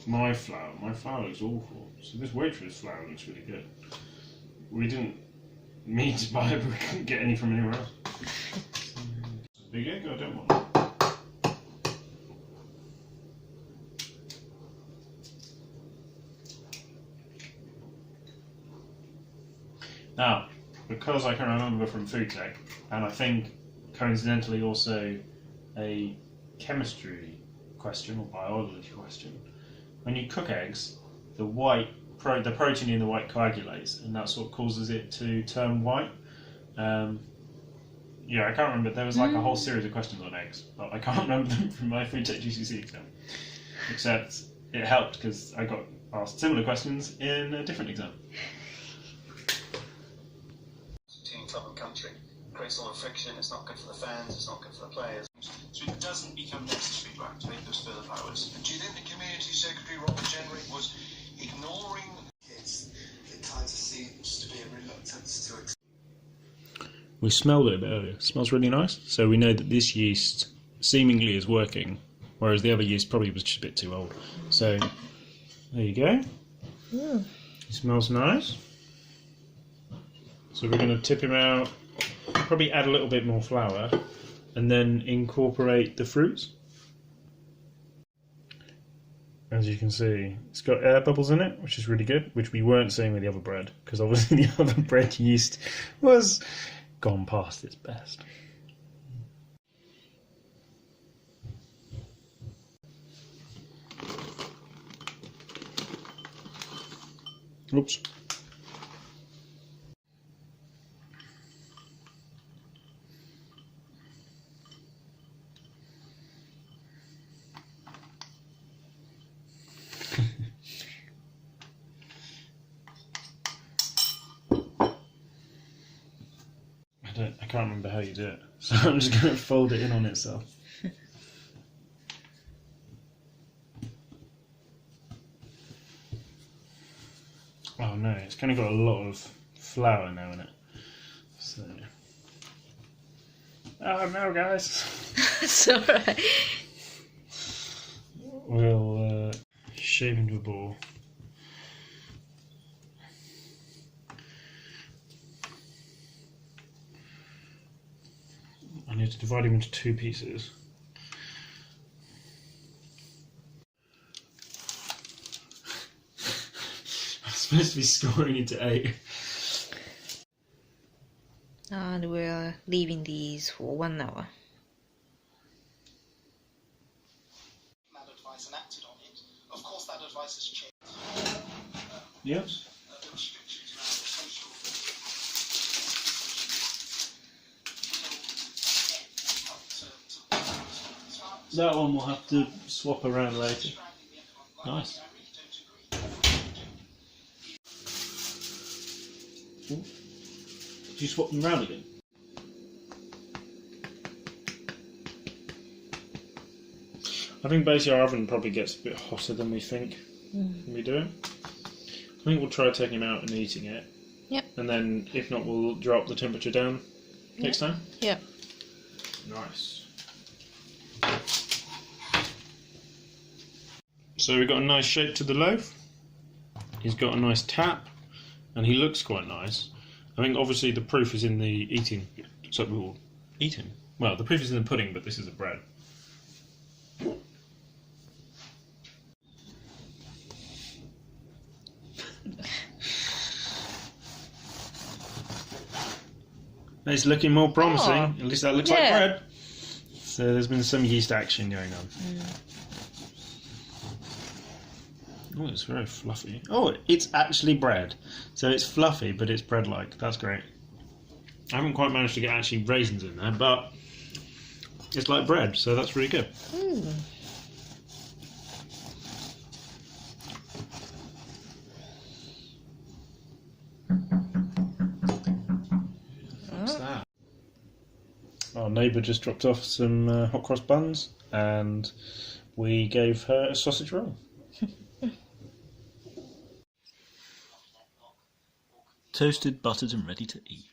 My flour looks awful. So this waitress flour looks really good. We didn't mean to buy it, but we couldn't get any from anywhere else. Big egg, I don't want that. Now, because I can remember from food tech, and I think coincidentally also a chemistry question or biology question, when you cook eggs, the protein in the white coagulates, and that's what causes it to turn white. Yeah, I can't remember. There was like a whole series of questions on eggs, but I can't remember them from my food tech GCSE exam. Except it helped because I got asked similar questions in a different exam. Team, club and country creates a lot of friction. It's not good for the fans. It's not good for the players. So it doesn't become necessary to activate those further powers. And do you think the community secretary Robert Jenrick was ignoring? It kind of seems to be a reluctance to. We smelled it a bit earlier. It smells really nice. So we know that this yeast seemingly is working, whereas the other yeast probably was just a bit too old. So there you go. Yeah. It smells nice. So we're going to tip him out, probably add a little bit more flour, and then incorporate the fruits. As you can see, it's got air bubbles in it, which is really good, which we weren't seeing with the other bread, because obviously the other bread yeast was gone past its best. Oops. I can't remember how you do it, so I'm just going to fold it in on itself. Oh no, it's kind of got a lot of flour now in it. So, oh no, guys. It's alright. We'll shape into a ball. I need to divide him into 2 pieces. I'm supposed to be scoring into 8. And we're leaving these for 1 hour. That advice and acted on it. Of course, that advice has changed. Yes. The restrictions around the social. That one we'll have to swap around later. Nice. Ooh. Did you swap them round again? I think basically our oven probably gets a bit hotter than we think when we do it. I think we'll try taking him out and eating it. Yep. And then, if not, we'll drop the temperature down next time. Yep. Nice. So we've got a nice shape to the loaf. He's got a nice tap, and he looks quite nice. I think obviously the proof is in the eating. So we'll eat him. Well, the proof is in the pudding, but this is the bread. It's looking more promising. Oh, At least that looks like bread. So there's been some yeast action going on. Oh, it's very fluffy. Oh, it's actually bread. So it's fluffy, but it's bread-like. That's great. I haven't quite managed to get actually raisins in there, but it's like bread, so that's really good. What's that? Our neighbour just dropped off some hot cross buns, and we gave her a sausage roll. Toasted, buttered and ready to eat.